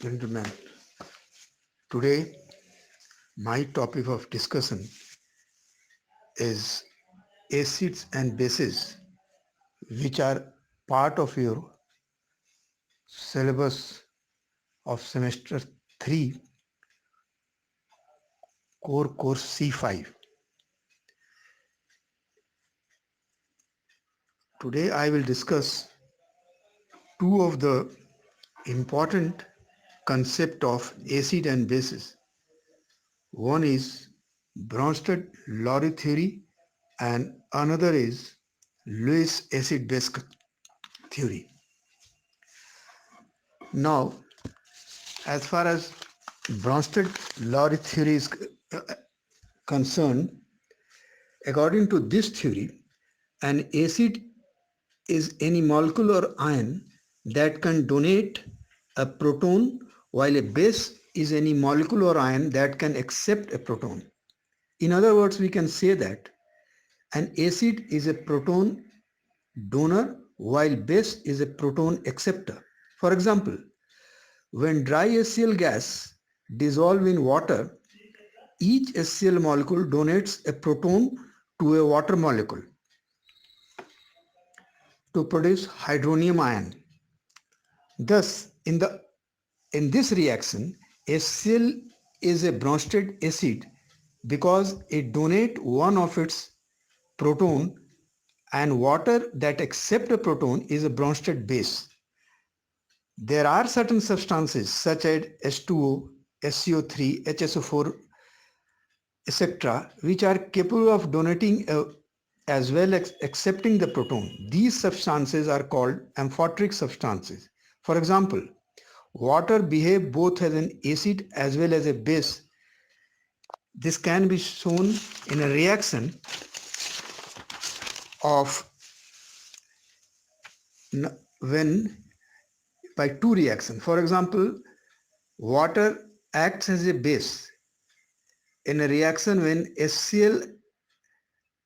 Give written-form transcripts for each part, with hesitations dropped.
Gentlemen, today my topic of discussion is acids and bases, which are part of your syllabus of semester 3 core course C5. Today I will discuss two of the important concept of acid and bases. One is Bronsted-Lowry theory and another is Lewis acid-base theory. Now, as far as Bronsted-Lowry theory is concerned, according to this theory, an acid is any molecule or ion that can donate a proton, while a base is any molecule or ion that can accept a proton. In other words, we can say that an acid is a proton donor while base is a proton acceptor. For example, when dry HCl gas dissolves in water, each HCl molecule donates a proton to a water molecule to produce hydronium ion. Thus, in this reaction, HCl is a Bronsted acid because it donates one of its proton, and water that accepts a proton is a Bronsted base. There are certain substances such as H2O, SCO3, HSO4, etc., which are capable of donating as well as accepting the proton. These substances are called amphoteric substances. For example, water behaves both as an acid as well as a base. This can be shown in a reaction of when by two reactions. For example, water acts as a base in a reaction when HCl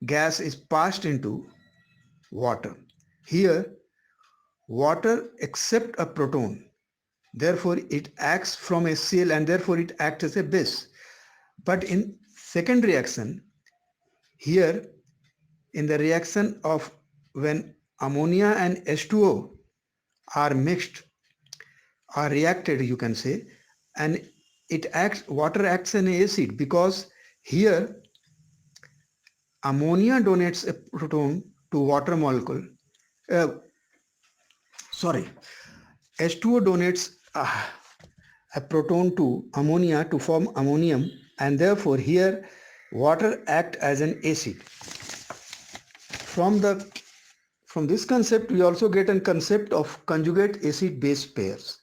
gas is passed into water. Here, water accepts a proton. Therefore, it acts from HCl and therefore it acts as a base. But in second reaction, here in the reaction of when ammonia and H2O are mixed, are reacted, you can say, and water acts as an acid because here ammonia donates a proton to water molecule. Uh, sorry, H2O donates a proton to ammonia to form ammonium, and therefore here water acts as an acid. From this concept, we also get a concept of conjugate acid-base pairs.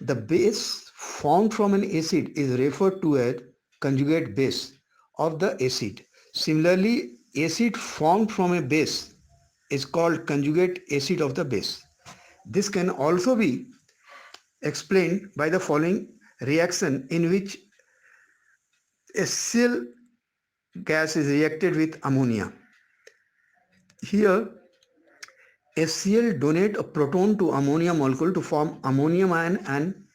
The base formed from an acid is referred to as conjugate base of the acid. Similarly, acid formed from a base is called conjugate acid of the base. This can also be explained by the following reaction in which HCl gas is reacted with ammonia. Here, HCl donate a proton to ammonia molecule to form ammonium ion and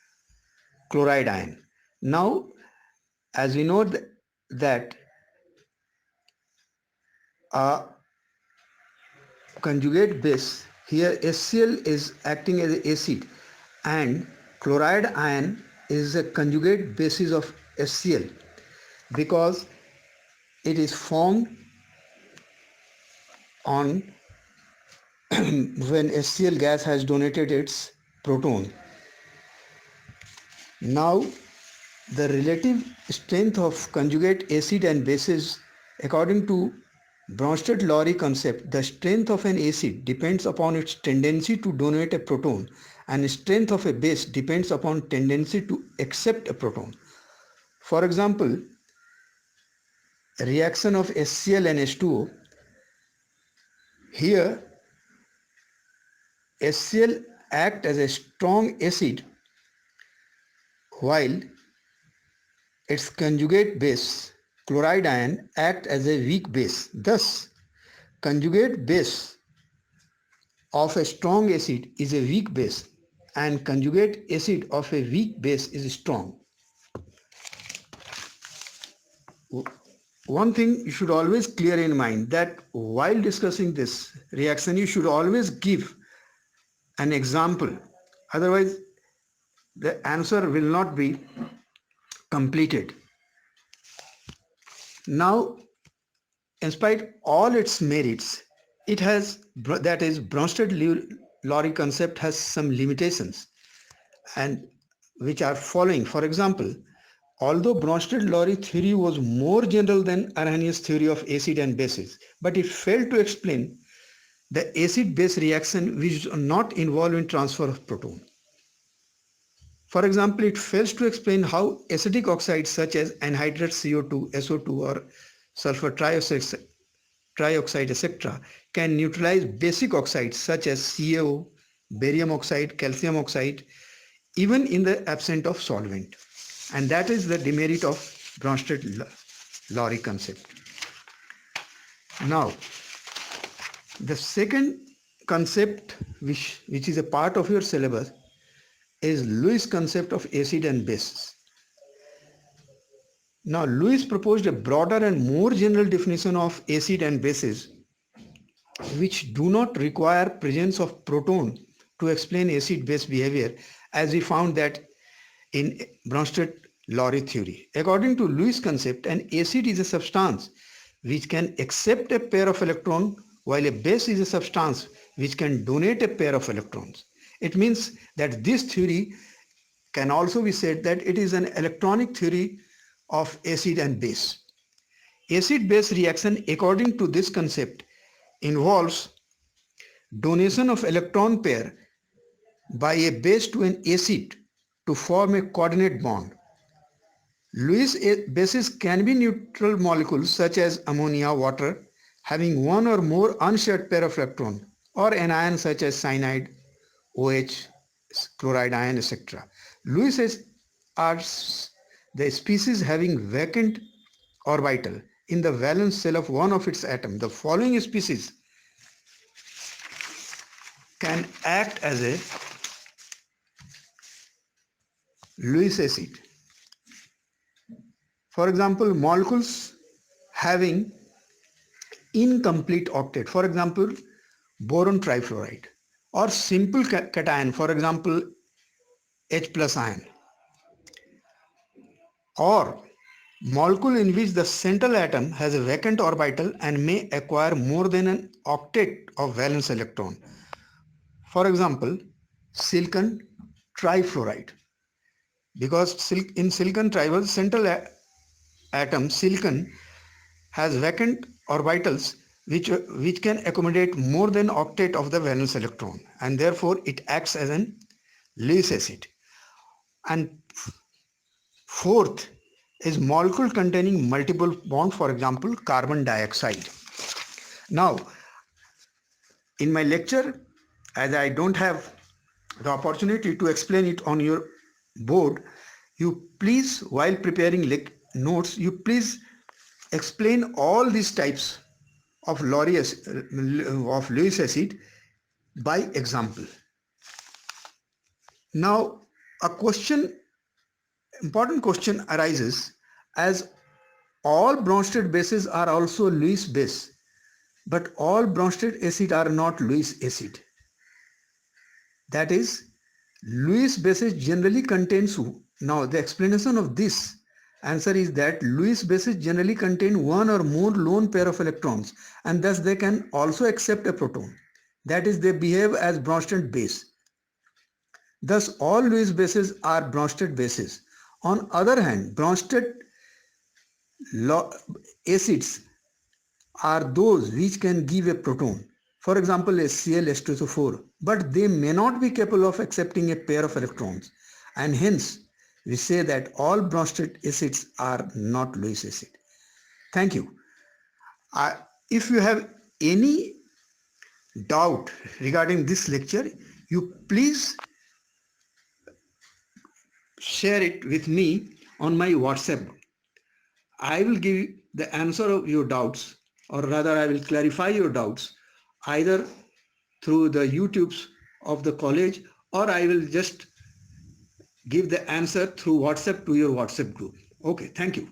chloride ion. Now, as we know that a conjugate base, here HCl is acting as an acid and chloride ion is a conjugate basis of HCl because it is formed on when HCl gas has donated its proton. Now, the relative strength of conjugate acid and bases, according to Bronsted-Lowry concept, the strength of an acid depends upon its tendency to donate a proton, and strength of a base depends upon tendency to accept a proton. For example, reaction of HCl and H2O. Here, HCl acts as a strong acid while its conjugate base, chloride ion, acts as a weak base. Thus, conjugate base of a strong acid is a weak base and conjugate acid of a weak base is strong. One thing you should always clear in mind that while discussing this reaction, you should always give an example. Otherwise, the answer will not be completed. Now, in spite all its merits, it has, that is, Bronsted-Lowry concept has some limitations, and which are following. For example, although Bronsted-Lowry theory was more general than Arrhenius theory of acid and bases, but it failed to explain the acid-base reaction which is not involved in transfer of proton. For example, it fails to explain how acidic oxides such as anhydrous CO2, SO2 or sulfur trioxide, etc. can neutralize basic oxides such as CaO, barium oxide, calcium oxide, even in the absence of solvent. And that is the demerit of Bronsted-Lowry concept. Now, the second concept which is a part of your syllabus is Lewis concept of acid and bases. Now, Lewis proposed a broader and more general definition of acid and bases which do not require presence of proton to explain acid-base behavior, as we found that in Bronsted-Lowry theory. According to Lewis concept, an acid is a substance which can accept a pair of electrons, while a base is a substance which can donate a pair of electrons. It means that this theory can also be said that it is an electronic theory of acid and base. Acid-base reaction, according to this concept, involves donation of electron pair by a base to an acid to form a coordinate bond. Lewis bases can be neutral molecules such as ammonia, water, having one or more unshared pair of electrons, or an ion such as cyanide, OH, chloride ion, etc. Lewis are the species having vacant orbital in the valence shell of one of its atoms. The following species can act as a Lewis acid. For example, molecules having incomplete octet, for example, boron trifluoride, or simple cation, for example, H plus ion, or molecule in which the central atom has a vacant orbital and may acquire more than an octet of valence electron. For example, silicon trifluoride, because in silicon trifluoride central atom silicon has vacant orbitals which can accommodate more than octet of the valence electron, and therefore it acts as an Lewis acid. And fourth is molecule containing multiple bonds, for example, carbon dioxide. Now, in my lecture, as I don't have the opportunity to explain it on your board, you please, while preparing notes, you please explain all these types of Lewis acid by example. Now, important question arises, as all Bronsted bases are also Lewis base, but all Bronsted acid are not Lewis acid. That is, Lewis bases generally contains, now the explanation of this answer is that Lewis bases generally contain one or more lone pair of electrons, and thus they can also accept a proton. That is, they behave as Bronsted base. Thus, all Lewis bases are Bronsted bases. On other hand, Bronsted acids are those which can give a proton. For example, HCl, H2SO4, but they may not be capable of accepting a pair of electrons, and hence we say that all Bronsted acids are not Lewis acid. Thank you. If you have any doubt regarding this lecture, you please share it with me on my WhatsApp. I will give the answer of your doubts, or rather I will clarify your doubts either through the YouTubes of the college or I will just give the answer through WhatsApp to your WhatsApp group. Okay, thank you.